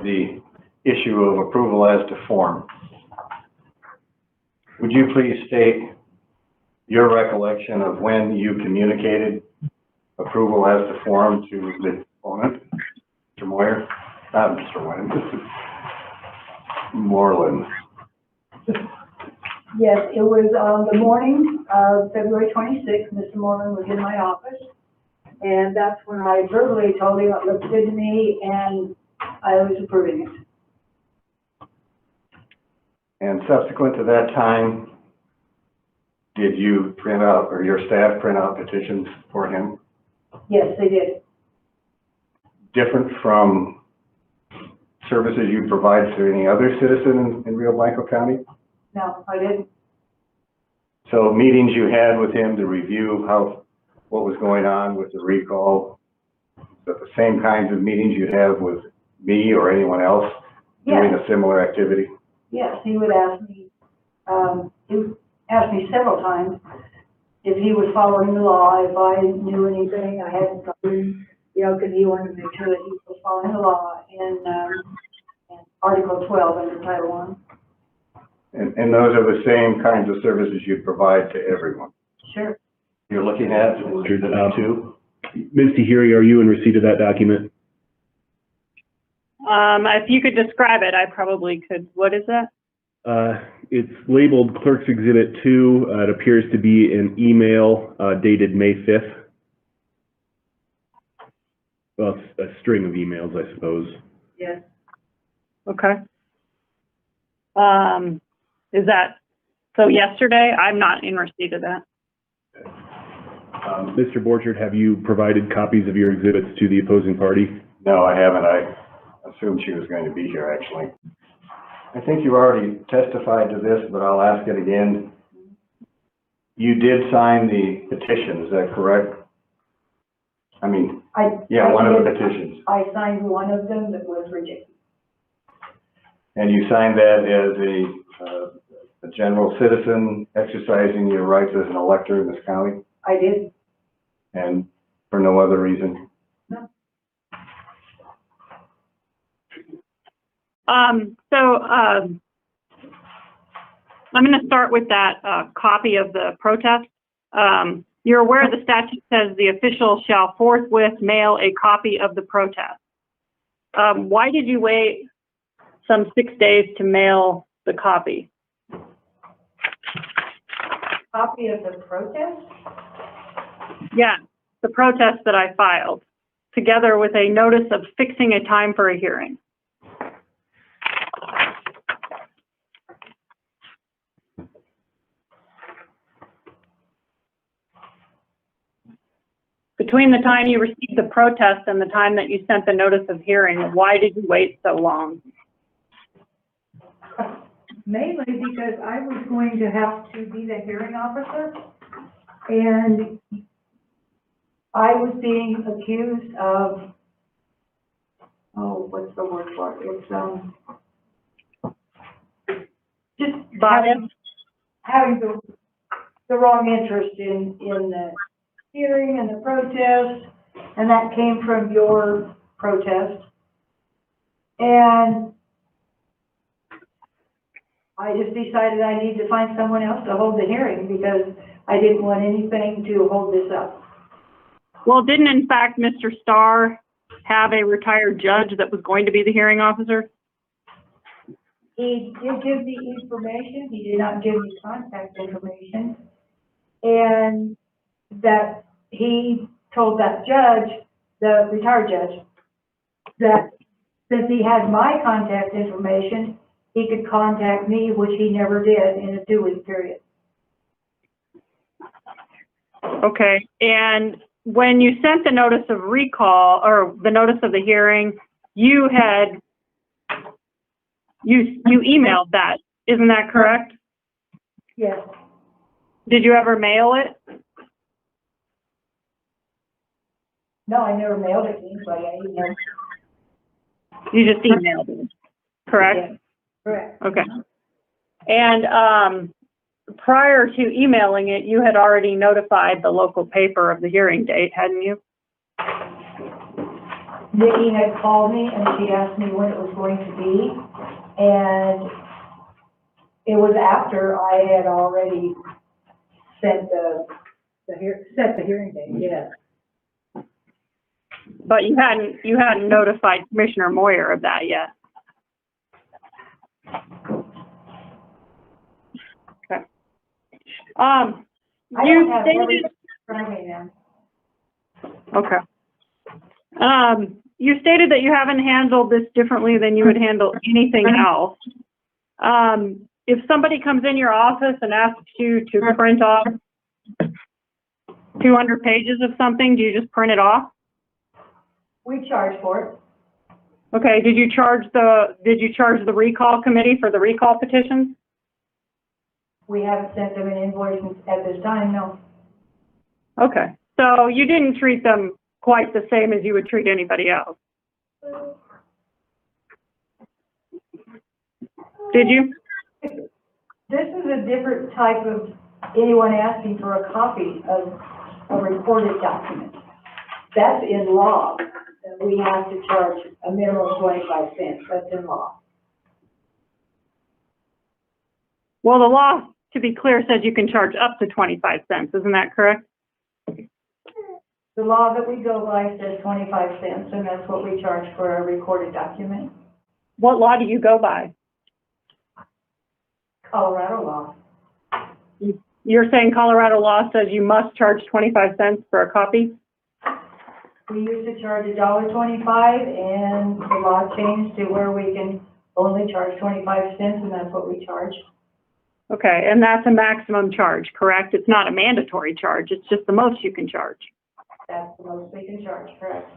the issue of approval as to form. Would you please state your recollection of when you communicated approval as to form to the opponent, Mr. Moyer? Not Mr. Wynn, Mr. Moreland. Yes, it was on the morning of February 26th. Mr. Moreland was in my office, and that's when I verbally told him it looked good to me, and I was approving it. And subsequent to that time, did you print out, or your staff print out petitions for him? Yes, they did. Different from services you provide to any other citizen in Rio Blanco County? No, I didn't. So meetings you had with him to review what was going on with the recall, the same kinds of meetings you have with me or anyone else doing a similar activity? Yes, he would ask me, several times if he was following the law, if I knew anything I hadn't done, because he wanted to make sure that he was following the law in Article 12 under Title I. And those are the same kinds of services you provide to everyone? Sure. You're looking at the two? Ms. Tahiri, are you in receipt of that document? If you could describe it, I probably could. What is that? It's labeled Clerk's Exhibit 2. It appears to be an email dated May 5th. Well, a string of emails, I suppose. Yes. Okay. Is that, so yesterday? I'm not in receipt of that. Mr. Borchard, have you provided copies of your exhibits to the opposing party? No, I haven't. I assumed she was going to be here, actually. I think you already testified to this, but I'll ask it again. You did sign the petition, is that correct? I mean, one of the petitions. I signed one of them that was rejected. And you signed that as a general citizen exercising your rights as an elector in this county? I did. And for no other reason? No. I'm going to start with that copy of the protest. You're aware the statute says the official shall forthwith mail a copy of the protest. Why did you wait some 6 days to mail the copy? Copy of the protest? Yeah, the protest that I filed, together with a notice of fixing a time for a hearing. Between the time you received the protest and the time that you sent the notice of hearing, why did you wait so long? Mainly because I was going to have to be the hearing officer, and I was being accused of, what's the word for it? It's, just having the wrong interest in the hearing and the protest, and that came from your protest. And I just decided I need to find someone else to hold the hearing because I didn't want anything to hold this up. Well, didn't in fact Mr. Starr have a retired judge that was going to be the hearing officer? He did give the information. He did not give me contact information. And that he told that judge, the retired judge, that since he had my contact information, he could contact me, which he never did in a 2-week period. Okay, and when you sent the notice of recall, or the notice of the hearing, you emailed that, isn't that correct? Yes. Did you ever mail it? No, I never mailed it to anybody. I emailed. You just emailed it, correct? Yes. Correct. Okay. And prior to emailing it, you had already notified the local paper of the hearing date, hadn't you? Vicki had called me and she asked me when it was going to be, and it was after I had already set the hearing date, yes. But you hadn't notified Commissioner Moyer of that yet. Okay. I You don't have stated, everything in front of me now. okay. You stated that you haven't handled this differently than you would handle anything else. If somebody comes in your office and asks you to print off 200 pages of something, do you just print it off? We charge for it. Okay, did you charge the recall committee for the recall petitions? We haven't sent them an invoice at this time, no. Okay, so you didn't treat them quite the same as you would treat anybody else. Did you? This is a different type of anyone asking for a copy of a recorded document. That's in law. We have to charge a minimum of 25 cents. That's in law. Well, the law, to be clear, says you can charge up to 25 cents. Isn't that correct? The law that we go by says 25 cents, and that's what we charge for a recorded document. What law do you go by? Colorado law. You're saying Colorado law says you must charge 25 cents for a copy? We used to charge $1.25, and the law changed to where we can only charge 25 cents, and that's what we charge. Okay, and that's a maximum charge, correct? It's not a mandatory charge, it's just the most you can charge. That's the most we can charge, correct?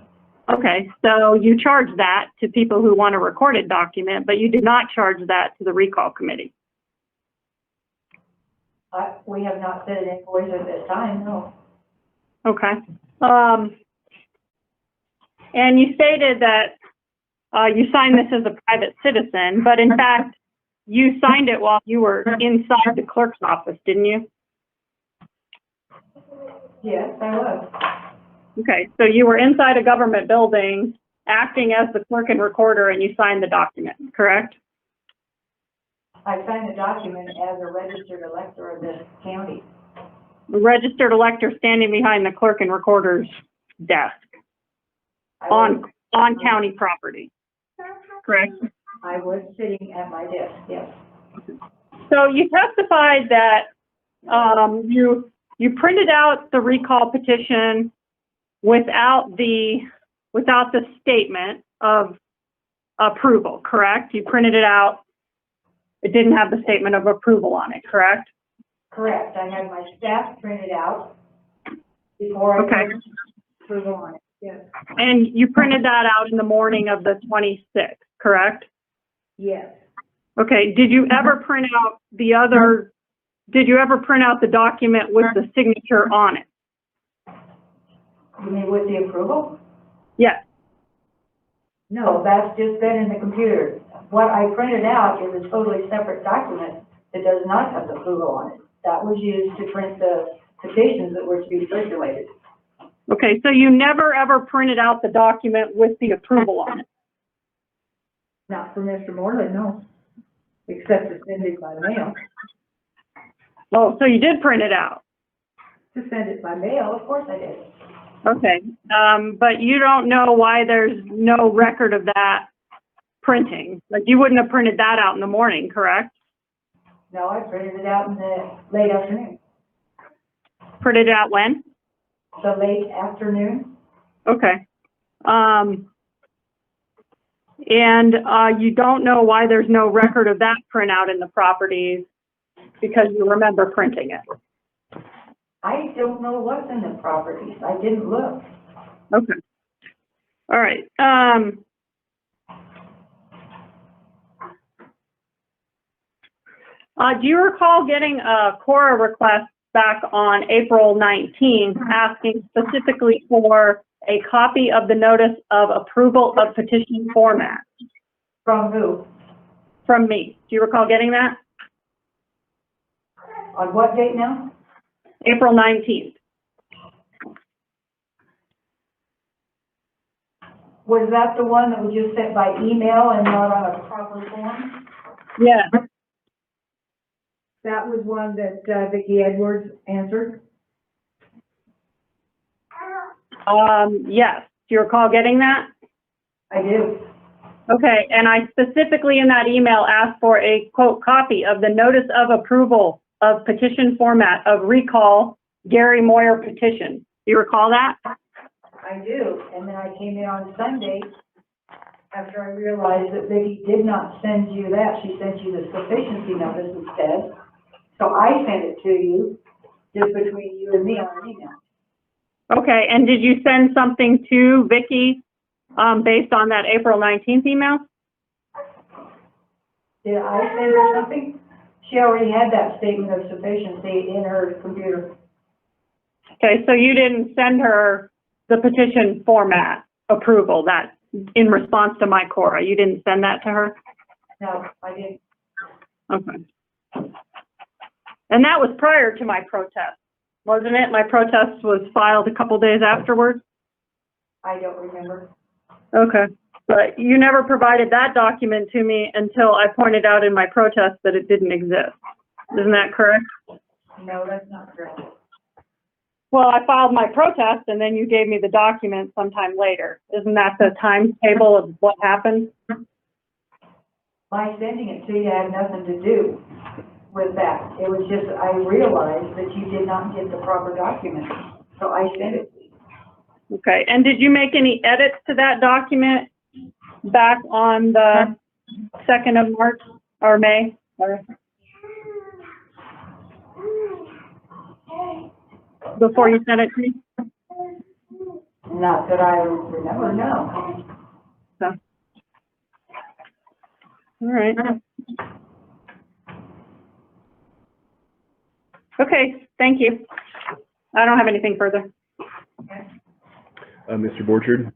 Okay, so you charge that to people who want a recorded document, but you did not charge that to the recall committee. We have not set an invoice at this time, no. Okay. And you stated that you signed this as a private citizen, but in fact, you signed it while you were inside the clerk's office, didn't you? Yes, I was. Okay, so you were inside a government building, acting as the clerk and recorder, and you signed the document, correct? I signed the document as a registered elector of this county. The registered elector standing behind the clerk and recorder's desk on county property, correct? I was sitting at my desk, yes. So you testified that you printed out the recall petition without the statement of approval, correct? You printed it out. It didn't have the statement of approval on it, correct? Correct. I had my staff print it out before I Okay. put approval on it, yes. And you printed that out in the morning of the 26th, correct? Yes. Okay, did you ever print out the document with the signature on it? You mean with the approval? Yes. No, that's just been in the computer. What I printed out is a totally separate document that does not have the approval on it. That was used to print the petitions that were to be circulated. Okay, so you never ever printed out the document with the approval on it? Not for Mr. Morley, no. Except to send it by mail. Oh, so you did print it out? To send it by mail, of course I did. Okay, but you don't know why there's no record of that printing? Like, you wouldn't have printed that out in the morning, correct? No, I printed it out in the late afternoon. Printed it out when? The late afternoon? Okay. And you don't know why there's no record of that printout in the properties because you remember printing it? I don't know what's in the properties. I didn't look. Okay. All right. Do you recall getting a Cora request back on April 19th asking specifically for a copy of the notice of approval of petition format? From who? From me. Do you recall getting that? On what date now? April 19th. Was that the one that was just sent by email and not on a proper form? Yeah. That was one that, Vicki Edwards answered? Yes. Do you recall getting that? I do. Okay, and I specifically in that email asked for a quote copy of the notice of approval of petition format of recall Gary Moyer petition. Do you recall that? I do, and then I came in on Sunday after I realized that Vicki did not send you that, she sent you the sufficiency notice instead. So I sent it to you, just between you and me on email. Okay, and did you send something to Vicki, based on that April 19th email? Did I send her something? She already had that statement of sufficiency in her computer. Okay, so you didn't send her the petition format approval that in response to my Cora, you didn't send that to her? No, I didn't. Okay. And that was prior to my protest, wasn't it? My protest was filed a couple days afterwards? I don't remember. Okay, but you never provided that document to me until I pointed out in my protest that it didn't exist. Isn't that correct? No, that's not correct. Well, I filed my protest and then you gave me the document sometime later. Isn't that the timetable of what happened? My sending it to you had nothing to do with that. It was just, I realized that you did not get the proper document, so I sent it. Okay, and did you make any edits to that document back on the 2nd of March or May? Or before you sent it to me? Not that I remember, no. So. All right. Okay, thank you. I don't have anything further. Mr. Borchard?